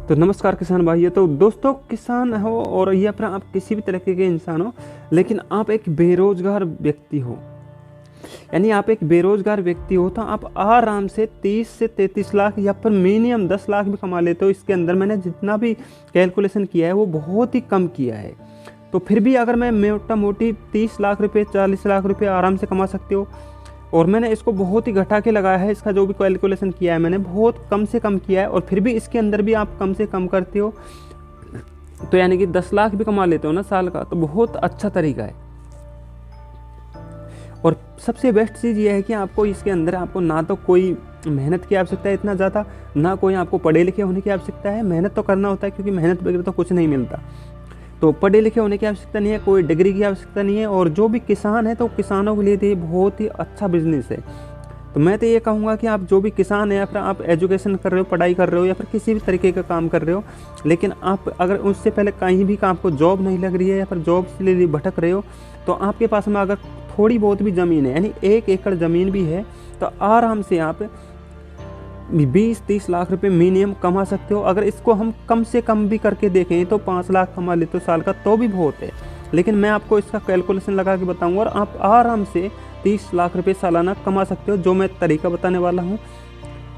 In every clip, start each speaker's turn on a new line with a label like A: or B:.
A: तो नमस्कार किसान भाइयों। तो दोस्तों, किसान हो और या फिर आप किसी भी तरीके के इंसान हो, लेकिन आप एक बेरोजगार व्यक्ति हो, यानी आप एक बेरोजगार व्यक्ति हो, तो आप आराम से 30 से 33 लाख या फिर मिनिमम 10 लाख भी कमा लेते हो। इसके अंदर मैंने जितना भी कैलकुलेशन किया है वो बहुत ही कम किया है। तो फिर भी अगर मैं मोटा मोटी 30 लाख रुपये 40 लाख रुपये आराम से कमा सकते हो, और मैंने इसको बहुत ही घटा के लगाया है। इसका जो भी कैलकुलेशन किया है मैंने बहुत कम से कम किया है, और फिर भी इसके अंदर भी आप कम से कम करते हो, तो यानी कि 10 लाख भी कमा लेते हो ना साल का, तो बहुत अच्छा तरीका है। और सबसे बेस्ट चीज़ ये है कि आपको इसके अंदर आपको ना तो कोई मेहनत की आवश्यकता है इतना ज़्यादा, ना कोई आपको पढ़े लिखे होने की आवश्यकता है। मेहनत तो करना होता है क्योंकि मेहनत बगैर तो कुछ नहीं मिलता। तो पढ़े लिखे होने की आवश्यकता नहीं है, कोई डिग्री की आवश्यकता नहीं है। और जो भी किसान है तो किसानों के लिए तो ये बहुत ही अच्छा बिजनेस है। तो मैं तो ये कहूँगा कि आप जो भी किसान है, या फिर आप एजुकेशन कर रहे हो, पढ़ाई कर रहे हो, या फिर किसी भी तरीके का काम कर रहे हो, लेकिन आप अगर उससे पहले कहीं भी आपको जॉब नहीं लग रही है या फिर जॉब के लिए भटक रहे हो, तो आपके पास में अगर थोड़ी बहुत भी ज़मीन है, यानी 1 एकड़ ज़मीन भी है, तो आराम से आप 20-30 लाख रुपए मिनिमम कमा सकते हो। अगर इसको हम कम से कम भी करके देखें तो 5 लाख कमा लेते हो साल का, तो भी बहुत है। लेकिन मैं आपको इसका कैलकुलेशन लगा के बताऊंगा, और आप आराम से 30 लाख रुपए सालाना कमा सकते हो, जो मैं तरीका बताने वाला हूं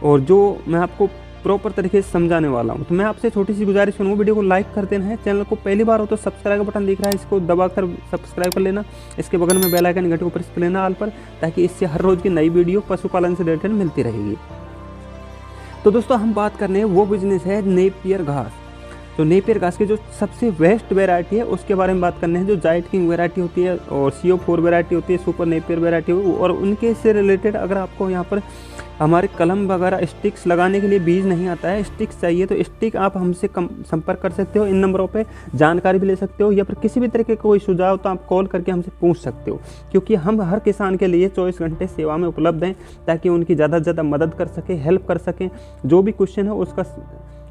A: और जो मैं आपको प्रॉपर तरीके से समझाने वाला हूं। तो मैं आपसे छोटी सी गुजारिश करूँगा, वीडियो को लाइक कर देना है। चैनल को पहली बार हो तो सब्सक्राइब का बटन दिख रहा है, इसको दबाकर सब्सक्राइब कर लेना। इसके बगल में बेल आइकन घंटे को प्रेस कर लेना ऑल पर, ताकि इससे हर रोज़ की नई वीडियो पशुपालन से रिलेटेड मिलती रहेगी। तो दोस्तों, हम बात करने हैं वो बिजनेस है नेपियर घास। तो नेपियर घास की जो सबसे बेस्ट वैरायटी है उसके बारे में बात करने हैं, जो जाइंट किंग वैरायटी होती है और CO4 वैरायटी होती है, सुपर नेपियर वैरायटी, और उनके से रिलेटेड अगर आपको यहाँ पर हमारे कलम वगैरह स्टिक्स लगाने के लिए बीज नहीं आता है, स्टिक्स चाहिए, तो स्टिक आप हमसे संपर्क कर सकते हो। इन नंबरों पे जानकारी भी ले सकते हो, या फिर किसी भी तरीके का कोई सुझाव तो आप कॉल करके हमसे पूछ सकते हो, क्योंकि हम हर किसान के लिए 24 घंटे सेवा में उपलब्ध हैं, ताकि उनकी ज़्यादा से ज़्यादा मदद कर सकें, हेल्प कर सकें। जो भी क्वेश्चन है उसका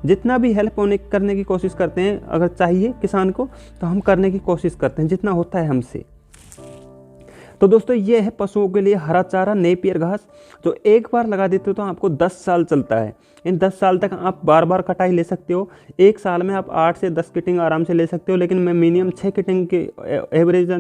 A: जितना भी हेल्प करने की कोशिश करते हैं, अगर चाहिए किसान को तो हम करने की कोशिश करते हैं जितना होता है हमसे। तो दोस्तों, ये है पशुओं के लिए हरा चारा नेपियर घास, जो एक बार लगा देते हो तो आपको 10 साल चलता है। इन 10 साल तक आप बार बार कटाई ले सकते हो। एक साल में आप 8 से 10 कटिंग आराम से ले सकते हो, लेकिन मैं मिनिमम 6 कटिंग के एवरेज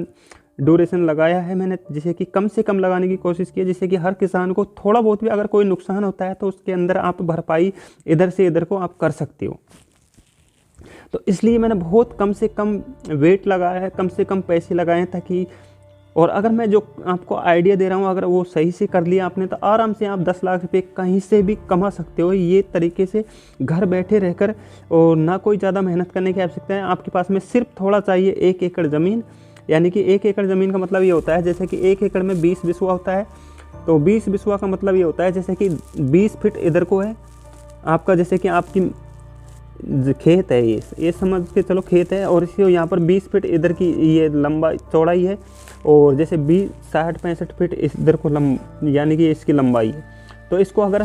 A: ड्यूरेशन लगाया है मैंने, जिसे कि कम से कम लगाने की कोशिश की है, जिससे कि हर किसान को थोड़ा बहुत भी अगर कोई नुकसान होता है तो उसके अंदर आप भरपाई इधर से इधर को आप कर सकते हो। तो इसलिए मैंने बहुत कम से कम वेट लगाया है, कम से कम पैसे लगाए हैं, ताकि और अगर मैं जो आपको आइडिया दे रहा हूँ अगर वो सही से कर लिया आपने, तो आराम से आप 10 लाख रुपए कहीं से भी कमा सकते हो, ये तरीके से घर बैठे रहकर। और ना कोई ज़्यादा मेहनत करने की आवश्यकता है, आपके पास में सिर्फ थोड़ा चाहिए 1 एकड़ ज़मीन। यानी कि 1 एकड़ ज़मीन का मतलब ये होता है, जैसे कि 1 एकड़ में 20 बिस्वा होता है, तो 20 बिस्वा का मतलब ये होता है जैसे कि 20 फीट इधर को है आपका, जैसे कि आपकी खेत है, ये समझ के चलो खेत है, और इसी यहाँ पर 20 फीट इधर की ये लंबा चौड़ाई है, और जैसे 20 60-65 फीट इधर को यानी कि इसकी लंबाई है। तो इसको अगर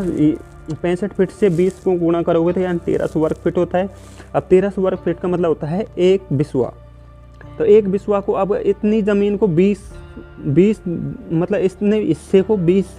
A: 65 फीट से 20 को गुणा करोगे तो यानी 1300 वर्ग फीट होता है। अब 1300 वर्ग फीट का मतलब होता है 1 बिस्वा। तो 1 बिस्वा को अब इतनी ज़मीन को 20 मतलब इतने हिस्से को 20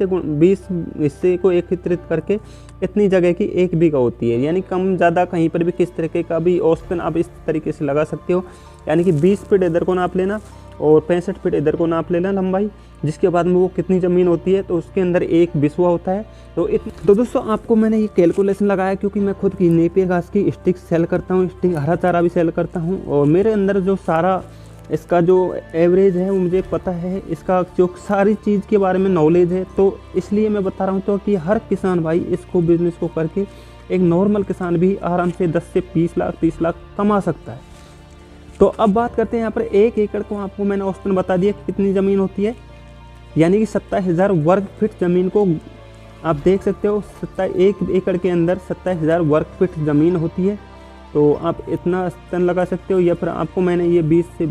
A: हिस्से को एकत्रित करके इतनी जगह की 1 बीघा होती है। यानी कम ज़्यादा कहीं पर भी किस तरीके का भी औसतन आप इस तरीके से लगा सकते हो। यानी कि 20 फीट इधर को नाप लेना और 65 फीट इधर को नाप लेना लंबाई, जिसके बाद में वो कितनी ज़मीन होती है, तो उसके अंदर 1 बिस्वा होता है। तो दोस्तों, आपको मैंने ये कैलकुलेशन लगाया क्योंकि मैं खुद की नेपियर घास की स्टिक सेल करता हूँ, स्टिक हरा चारा भी सेल करता हूँ, और मेरे अंदर जो सारा इसका जो एवरेज है वो मुझे पता है, इसका जो सारी चीज़ के बारे में नॉलेज है। तो इसलिए मैं बता रहा हूँ तो कि हर किसान भाई इसको बिज़नेस को करके एक नॉर्मल किसान भी आराम से 10 से 20 लाख 30 लाख कमा सकता है। तो अब बात करते हैं यहाँ पर 1 एकड़ को आपको मैंने औसतन बता दिया कि कितनी ज़मीन होती है, यानी कि 27,000 वर्ग फीट ज़मीन को आप देख सकते हो। 1 एकड़ के अंदर 27,000 वर्ग फीट ज़मीन होती है। तो आप इतना स्तन लगा सकते हो, या फिर आपको मैंने ये 20 से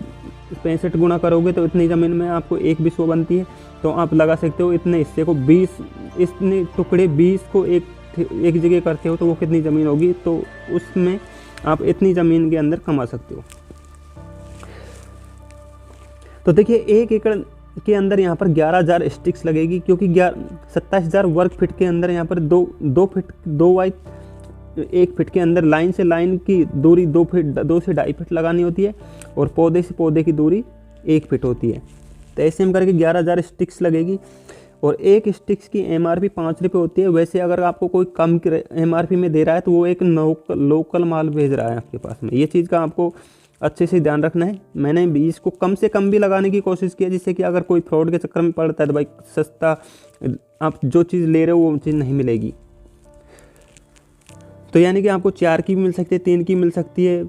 A: 65 गुना करोगे तो इतनी ज़मीन में आपको 1 बिस्वा बनती है। तो आप लगा सकते हो इतने हिस्से को 20 इतने टुकड़े 20 को एक जगह करते हो तो वो कितनी ज़मीन होगी, तो उसमें आप इतनी ज़मीन के अंदर कमा सकते हो। तो देखिए 1 एकड़ के अंदर यहाँ पर 11,000 स्टिक्स लगेगी, क्योंकि 27,000 वर्ग फीट के अंदर यहाँ पर 2 फीट 2 बाई 1 फीट के अंदर लाइन से लाइन की दूरी 2 फीट 2 से 2.5 फीट लगानी होती है और पौधे से पौधे की दूरी 1 फीट होती है। तो ऐसे हम करके 11,000 स्टिक्स लगेगी और एक स्टिक्स की MRP 5 रुपये होती है। वैसे अगर आपको कोई कम MRP में दे रहा है तो वो एक लोकल माल भेज रहा है आपके पास में। ये चीज़ का आपको अच्छे से ध्यान रखना है। मैंने भी इसको कम से कम भी लगाने की कोशिश की है, जिससे कि अगर कोई फ्रॉड के चक्कर में पड़ता है तो भाई सस्ता आप जो चीज़ ले रहे हो वो चीज़ नहीं मिलेगी। तो यानी कि आपको 4 की भी मिल सकती है, 3 की मिल सकती है,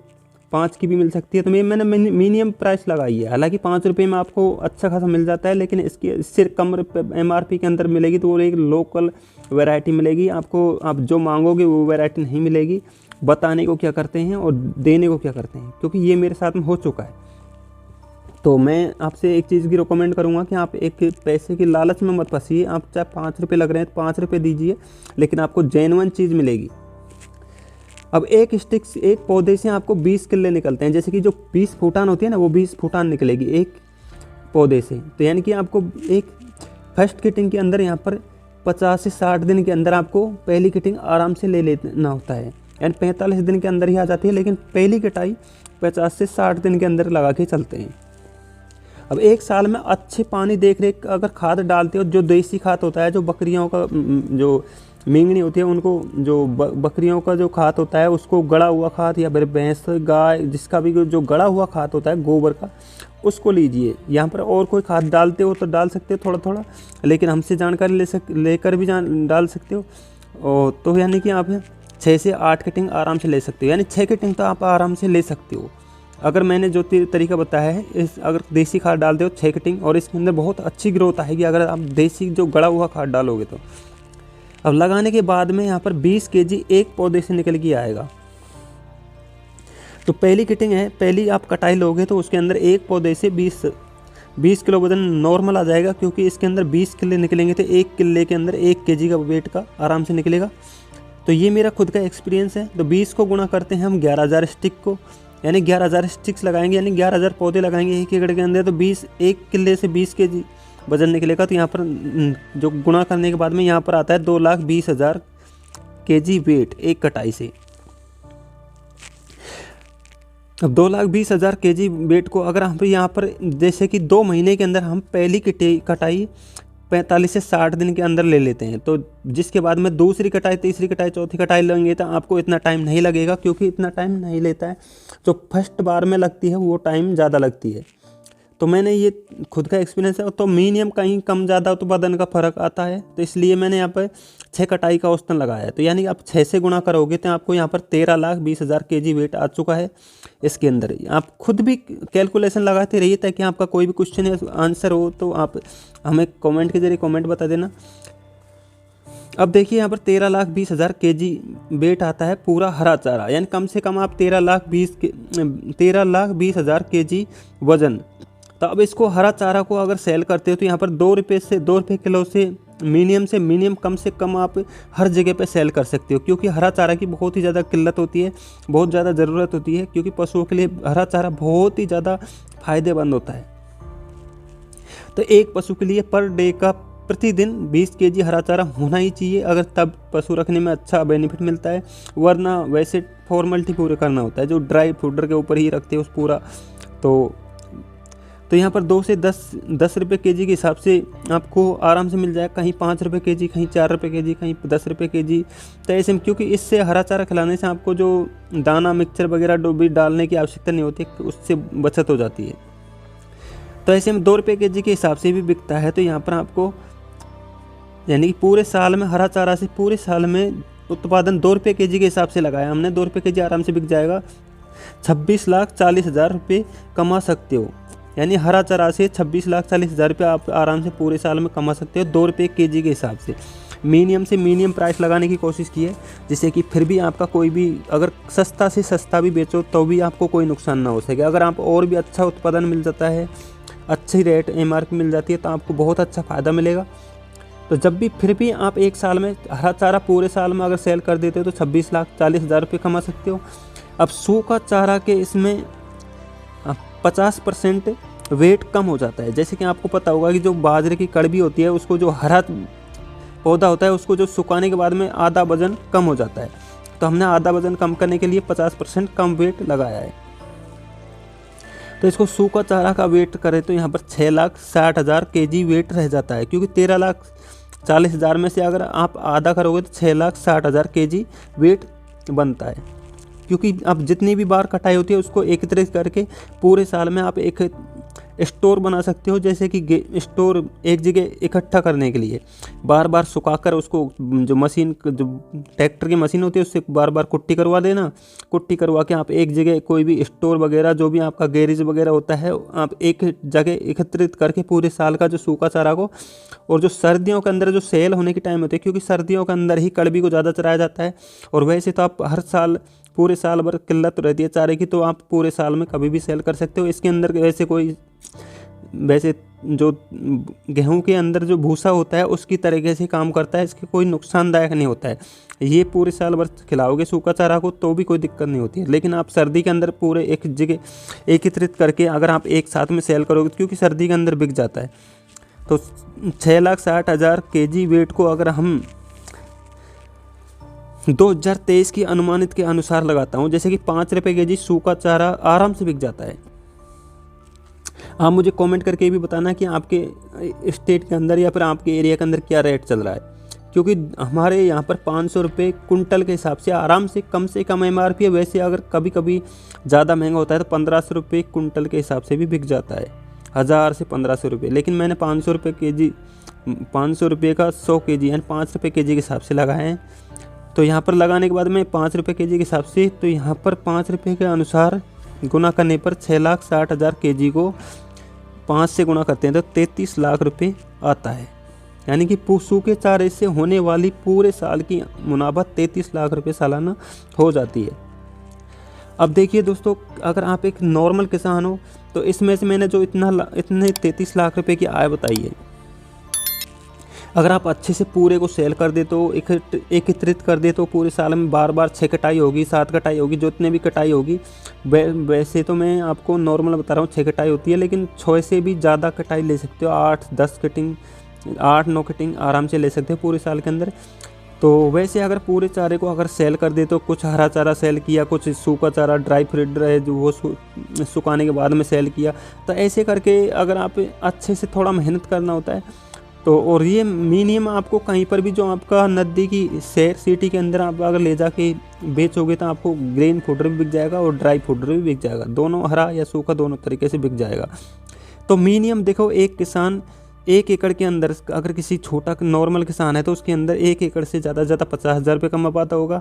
A: 5 की भी मिल सकती है। तो मैंने मिनिमम प्राइस लगाई है। हालांकि 5 रुपये में आपको अच्छा खासा मिल जाता है, लेकिन इससे कम MRP के अंदर मिलेगी तो वो एक लोकल वैरायटी मिलेगी आपको। आप जो मांगोगे वो वैरायटी नहीं मिलेगी। बताने को क्या करते हैं और देने को क्या करते हैं, क्योंकि ये मेरे साथ में हो चुका है। तो मैं आपसे एक चीज़ की रिकमेंड करूँगा कि आप एक पैसे की लालच में मत फंसिए। आप चाहे 5 रुपये लग रहे हैं तो 5 रुपये दीजिए, लेकिन आपको जेन्युइन चीज़ मिलेगी। अब एक स्टिक्स एक पौधे से आपको 20 किले निकलते हैं। जैसे कि जो 20 फूटान होती है ना, वो 20 फूटान निकलेगी एक पौधे से। तो यानी कि आपको एक फर्स्ट किटिंग के अंदर यहाँ पर 50 से 60 दिन के अंदर आपको पहली किटिंग आराम से ले लेना होता है। यानी 45 दिन के अंदर ही आ जाती है, लेकिन पहली कटाई 50 से 60 दिन के अंदर लगा के चलते हैं। अब एक साल में अच्छे पानी देख रेख अगर खाद डालते हो, जो देसी खाद होता है, जो बकरियों का जो मींगनी होती है उनको, जो बकरियों का जो खाद होता है उसको गड़ा हुआ खाद, या फिर भैंस गाय जिसका भी जो गड़ा हुआ खाद होता है गोबर का, उसको लीजिए। यहाँ पर और कोई खाद डालते हो तो डाल सकते हो थोड़ा थोड़ा, लेकिन हमसे जानकारी लेकर भी डाल सकते हो। और तो यानी कि आप 6 से 8 कटिंग आराम से ले सकते हो। यानी 6 कटिंग तो आप आराम से ले सकते हो। अगर मैंने जो तरीका बताया है, इस अगर देसी खाद डालते हो 6 कटिंग, और इसके अंदर बहुत अच्छी ग्रोथ आएगी अगर आप देसी जो गड़ा हुआ खाद डालोगे तो। अब लगाने के बाद में यहाँ पर 20 kg एक पौधे से निकल के आएगा। तो पहली कटिंग है, पहली आप कटाई लोगे तो उसके अंदर एक पौधे से 20 किलो वजन नॉर्मल आ जाएगा, क्योंकि इसके अंदर 20 किले निकलेंगे तो एक किले के अंदर 1 kg का वेट का आराम से निकलेगा। तो ये मेरा खुद का एक्सपीरियंस है। तो 20 को गुणा करते हैं हम 11,000 स्टिक को, यानी 11,000 स्टिक्स लगाएंगे, यानी 11,000 पौधे लगाएंगे एक एकड़ के अंदर। तो 20 एक किले से 20 kg वजन निकलेगा। तो यहाँ पर जो गुणा करने के बाद में यहाँ पर आता है 2,20,000 kg वेट एक कटाई से। अब 2,20,000 kg वेट को अगर हम यहाँ पर जैसे कि 2 महीने के अंदर हम पहली कटाई 45 से 60 दिन के अंदर ले लेते हैं, तो जिसके बाद में दूसरी कटाई, तीसरी कटाई, चौथी कटाई लेंगे तो आपको इतना टाइम नहीं लगेगा, क्योंकि इतना टाइम नहीं लेता है। जो फर्स्ट बार में लगती है वो टाइम ज़्यादा लगती है। तो मैंने ये खुद का एक्सपीरियंस है। तो मिनिमम कहीं कम ज़्यादा उत्पादन का फ़र्क आता है, तो इसलिए मैंने यहाँ पर 6 कटाई का औसतन लगाया है। तो यानी आप 6 से गुणा करोगे तो आपको यहाँ पर 13,20,000 kg वेट आ चुका है इसके अंदर। आप खुद भी कैलकुलेशन लगाते रहिए, ताकि आपका कोई भी क्वेश्चन या आंसर हो तो आप हमें कमेंट के जरिए कमेंट बता देना। अब देखिए यहाँ पर 13,20,000 kg वेट आता है पूरा हरा चारा, यानी कम से कम आप 13,20,000 kg वज़न। तो अब इसको हरा चारा को अगर सेल करते हो तो यहाँ पर 2 रुपये किलो से मिनिमम कम से कम आप हर जगह पे सेल कर सकते हो, क्योंकि हरा चारा की बहुत ही ज़्यादा किल्लत होती है, बहुत ज़्यादा ज़रूरत होती है, क्योंकि पशुओं के लिए हरा चारा बहुत ही ज़्यादा फायदेमंद होता है। तो एक पशु के लिए पर डे का प्रतिदिन 20 kg हरा चारा होना ही चाहिए, अगर तब पशु रखने में अच्छा बेनिफिट मिलता है। वरना वैसे फॉर्मेलिटी पूरे करना होता है, जो ड्राई फूडर के ऊपर ही रखते हैं उस पूरा। तो यहाँ पर 2 से 10 रुपये kg के हिसाब से आपको आराम से मिल जाएगा। कहीं 5 रुपये kg, कहीं 4 रुपये kg, कहीं 10 रुपये kg। तो ऐसे में, क्योंकि इससे हरा चारा खिलाने से आपको जो दाना मिक्सचर वगैरह डोबी डालने की आवश्यकता नहीं होती, उससे बचत हो जाती है। तो ऐसे में 2 रुपये kg के हिसाब से भी बिकता है। तो यहाँ पर आपको यानी कि पूरे साल में हरा चारा से पूरे साल में उत्पादन 2 रुपये kg के हिसाब से लगाया हमने। 2 रुपये kg आराम से बिक जाएगा। 26,40,000 रुपये कमा सकते हो, यानी हरा चारा से 26,40,000 रुपये आप आराम से पूरे साल में कमा सकते हो 2 रुपये kg के हिसाब से। मिनिमम से मिनिमम प्राइस लगाने की कोशिश की है, जिससे कि फिर भी आपका कोई भी अगर सस्ता से सस्ता भी बेचो तो भी आपको कोई नुकसान ना हो सके। अगर आप और भी अच्छा उत्पादन मिल जाता है, अच्छी रेट MRP मिल जाती है, तो आपको बहुत अच्छा फ़ायदा मिलेगा। तो जब भी फिर भी आप एक साल में हरा चारा पूरे साल में अगर सेल कर देते हो तो 26,40,000 रुपये कमा सकते हो। अब सूखा चारा के इसमें 50% वेट कम हो जाता है। जैसे कि आपको पता होगा कि जो बाजरे की कड़वी होती है, उसको जो हरा पौधा होता है उसको जो सुखाने के बाद में आधा वजन कम हो जाता है। तो हमने आधा वज़न कम करने के लिए 50% कम वेट लगाया है। तो इसको सूखा चारा का वेट करें तो यहाँ पर 6,60,000 kg वेट रह जाता है, क्योंकि 13,40,000 में से अगर आप आधा करोगे तो 6,60,000 kg वेट बनता है। क्योंकि अब जितनी भी बार कटाई होती है उसको एकत्रित करके पूरे साल में आप एक स्टोर बना सकते हो, जैसे कि स्टोर एक जगह इकट्ठा करने के लिए बार बार सुखाकर उसको जो मशीन, जो ट्रैक्टर की मशीन होती है उससे बार बार कुट्टी करवा देना। कुट्टी करवा के आप एक जगह कोई भी स्टोर वगैरह जो भी आपका गैरेज वगैरह होता है आप एक जगह एकत्रित करके पूरे साल का जो सूखा चारा को, और जो सर्दियों के अंदर जो सेल होने की टाइम होती है, क्योंकि सर्दियों के अंदर ही कड़वी को ज़्यादा चराया जाता है, और वैसे तो आप हर साल पूरे साल भर किल्लत रहती है चारे की, तो आप पूरे साल में कभी भी सेल कर सकते हो। इसके अंदर वैसे जो गेहूं के अंदर जो भूसा होता है उसकी तरीके से काम करता है, इसके कोई नुकसानदायक नहीं होता है। ये पूरे साल भर खिलाओगे सूखा चारा को तो भी कोई दिक्कत नहीं होती है। लेकिन आप सर्दी के अंदर पूरे एक जगह एकत्रित करके अगर आप एक साथ में सेल करोगे, क्योंकि सर्दी के अंदर बिक जाता है, तो 6,60,000 kg वेट को अगर हम 2023 की अनुमानित के अनुसार लगाता हूँ, जैसे कि 5 रुपये kg सूखा चारा आराम से बिक जाता है। आप मुझे कमेंट करके भी बताना कि आपके स्टेट के अंदर या फिर आपके एरिया के अंदर क्या रेट चल रहा है, क्योंकि हमारे यहाँ पर 500 रुपये कुंटल के हिसाब से आराम से कम MRP है। वैसे अगर कभी कभी ज़्यादा महंगा होता है तो 1,500 रुपये कुंटल के हिसाब से भी बिक जाता है, 1,000 से 1,500 रुपये। लेकिन मैंने 500 रुपये kg, 500 रुपये का 100 kg यानी 5 रुपये kg के हिसाब से लगाए हैं। तो यहाँ पर लगाने के बाद में 5 रुपये kg के हिसाब से, तो यहाँ पर 5 रुपये के अनुसार गुना करने पर 6,60,000 kg को 5 से गुना करते हैं तो 33 लाख रुपए आता है। यानी कि सूखे चारे से होने वाली पूरे साल की मुनाफा 33 लाख रुपए सालाना हो जाती है। अब देखिए दोस्तों, अगर आप एक नॉर्मल किसान हो तो इसमें से मैंने जो इतने 33 लाख रुपए की आय बताई है, अगर आप अच्छे से पूरे को सेल कर दे तो एकत्रित कर दे तो पूरे साल में बार बार 6 कटाई होगी, 7 कटाई होगी, जितने भी कटाई होगी। वैसे तो मैं आपको नॉर्मल बता रहा हूँ 6 कटाई होती है, लेकिन 6 से भी ज़्यादा कटाई ले सकते हो, 8-10 कटिंग, 8-9 कटिंग आराम से ले सकते हो पूरे साल के अंदर। तो वैसे अगर पूरे चारे को अगर सेल कर दे तो कुछ हरा चारा सेल किया, कुछ सूखा चारा ड्राई फीड है जो वो सुखाने के बाद में सेल किया, तो ऐसे करके अगर आप अच्छे से थोड़ा मेहनत करना होता है तो, और ये मिनिमम आपको कहीं पर भी जो आपका नज़दीकी शहर सिटी के अंदर आप अगर ले जाके बेचोगे तो आपको ग्रेन फूडर भी बिक जाएगा और ड्राई फूडर भी बिक जाएगा, दोनों हरा या सूखा दोनों तरीके से बिक जाएगा। तो मिनिमम देखो, एक किसान 1 एकड़ के अंदर अगर किसी छोटा नॉर्मल किसान है तो उसके अंदर 1 एकड़ से ज़्यादा 50,000 रुपये कमा पाता होगा।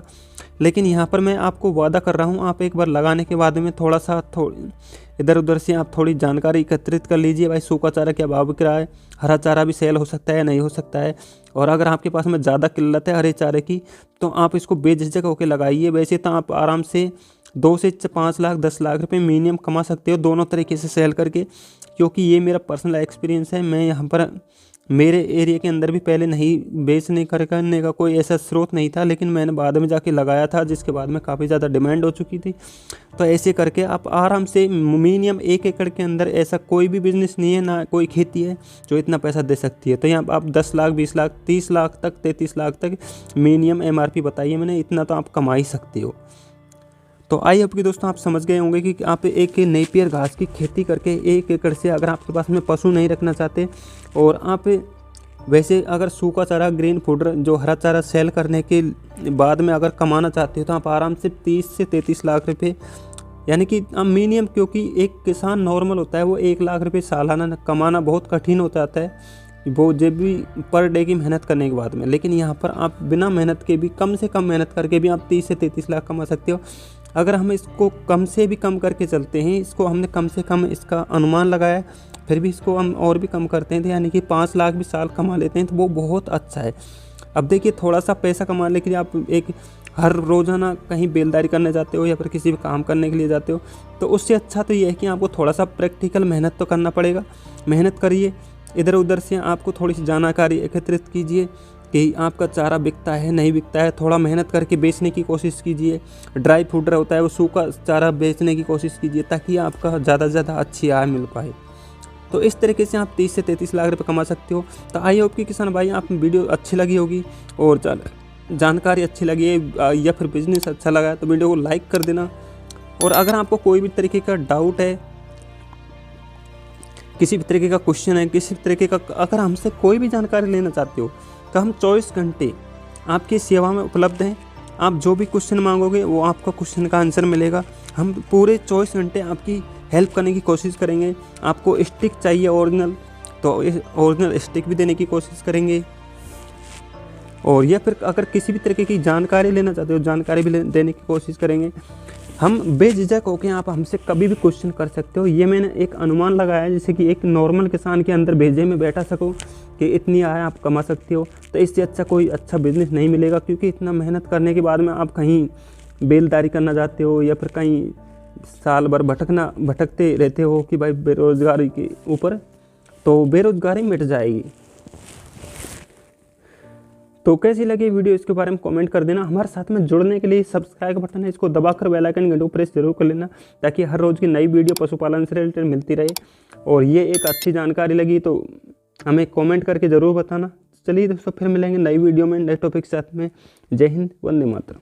A: लेकिन यहाँ पर मैं आपको वादा कर रहा हूँ, आप एक बार लगाने के बाद में थोड़ा इधर उधर से आप थोड़ी जानकारी एकत्रित कर लीजिए, भाई सूखा चारा क्या भाव बिक रहा है, हरा चारा भी सेल हो सकता है नहीं हो सकता है, और अगर आपके पास में ज़्यादा किल्लत है हरे चारे की तो आप इसको बेझिझक होकर लगाइए। वैसे तो आप आराम से 2 से 5 लाख 10 लाख रुपये मिनिमम कमा सकते हो दोनों तरीके से सेल करके, क्योंकि ये मेरा पर्सनल एक्सपीरियंस है। मैं यहाँ पर मेरे एरिया के अंदर भी पहले नहीं बेचने करने का कोई ऐसा स्रोत नहीं था, लेकिन मैंने बाद में जाके लगाया था, जिसके बाद में काफ़ी ज़्यादा डिमांड हो चुकी थी। तो ऐसे करके आप आराम से मिनिमम 1 एकड़ के अंदर ऐसा कोई भी बिजनेस नहीं है, ना कोई खेती है जो इतना पैसा दे सकती है। तो यहाँ आप 10 लाख 20 लाख 30 लाख तक 33 लाख तक मिनिमम MRP बताइए मैंने, इतना तो आप कमा ही सकते हो। तो आई होप कि दोस्तों आप समझ गए होंगे कि आप एक नेपियर घास की खेती करके 1 एकड़ से, अगर आपके पास में पशु नहीं रखना चाहते और आप वैसे अगर सूखा चारा ग्रीन फूडर जो हरा चारा सेल करने के बाद में अगर कमाना चाहते हो तो आप आराम से 30 से 33 लाख रुपये, यानी कि मिनिमम, क्योंकि एक किसान नॉर्मल होता है वो 1 लाख रुपये सालाना कमाना बहुत कठिन हो जाता है, वो जब भी पर डे की मेहनत करने के बाद में। लेकिन यहाँ पर आप बिना मेहनत के भी, कम से कम मेहनत करके भी आप 30 से 33 लाख कमा सकते हो। अगर हम इसको कम से भी कम करके चलते हैं, इसको हमने कम से कम इसका अनुमान लगाया है, फिर भी इसको हम और भी कम करते हैं तो यानी कि 5 लाख भी साल कमा लेते हैं तो वो बहुत अच्छा है। अब देखिए, थोड़ा सा पैसा कमाने के लिए आप एक हर रोज़ाना कहीं बेलदारी करने जाते हो या फिर किसी भी काम करने के लिए जाते हो, तो उससे अच्छा तो ये है कि आपको थोड़ा सा प्रैक्टिकल मेहनत तो करना पड़ेगा। मेहनत करिए, इधर उधर से आपको थोड़ी सी जानकारी एकत्रित कीजिए कि आपका चारा बिकता है नहीं बिकता है, थोड़ा मेहनत करके बेचने की कोशिश कीजिए। ड्राई फूडर होता है वो सूखा चारा बेचने की कोशिश कीजिए ताकि आपका ज़्यादा से ज़्यादा अच्छी आय मिल पाए। तो इस तरीके से आप 30 से 33 लाख रुपये कमा सकते हो। तो आई होप कि किसान भाई आप वीडियो अच्छी लगी होगी और जानकारी अच्छी लगी है या फिर बिजनेस अच्छा लगा है तो वीडियो को लाइक कर देना। और अगर आपको कोई भी तरीके का डाउट है, किसी भी तरीके का क्वेश्चन है, किसी भी तरीके का अगर हमसे कोई भी जानकारी लेना चाहते हो तो हम 24 घंटे आपकी सेवा में उपलब्ध हैं। आप जो भी क्वेश्चन मांगोगे वो आपका क्वेश्चन का आंसर मिलेगा। हम पूरे 24 घंटे आपकी हेल्प करने की कोशिश करेंगे। आपको स्टिक चाहिए ओरिजिनल तो ओरिजिनल स्टिक भी देने की कोशिश करेंगे। और या फिर अगर किसी भी तरीके की जानकारी लेना चाहते हो जानकारी भी देने की कोशिश करेंगे। हम बेझिझक होकर आप हमसे कभी भी क्वेश्चन कर सकते हो। ये मैंने एक अनुमान लगाया है जैसे कि एक नॉर्मल किसान के अंदर भेजे में बैठा सको कि इतनी आय आप कमा सकते हो, तो इससे अच्छा कोई अच्छा बिजनेस नहीं मिलेगा। क्योंकि इतना मेहनत करने के बाद में आप कहीं बेलदारी करना चाहते हो या फिर कहीं साल भर भटकते रहते हो कि भाई बेरोज़गारी के ऊपर, तो बेरोज़गारी मिट जाएगी। तो कैसी लगी वीडियो इसके बारे में कमेंट कर देना। हमारे साथ में जुड़ने के लिए सब्सक्राइब बटन है, इसको दबाकर बेल आइकन घंटे को प्रेस जरूर कर लेना ताकि हर रोज़ की नई वीडियो पशुपालन से रिलेटेड मिलती रहे। और ये एक अच्छी जानकारी लगी तो हमें कमेंट करके ज़रूर बताना। चलिए दोस्तों फिर मिलेंगे नई वीडियो में नए टॉपिक के साथ में। जय हिंद, वंदे मातरम।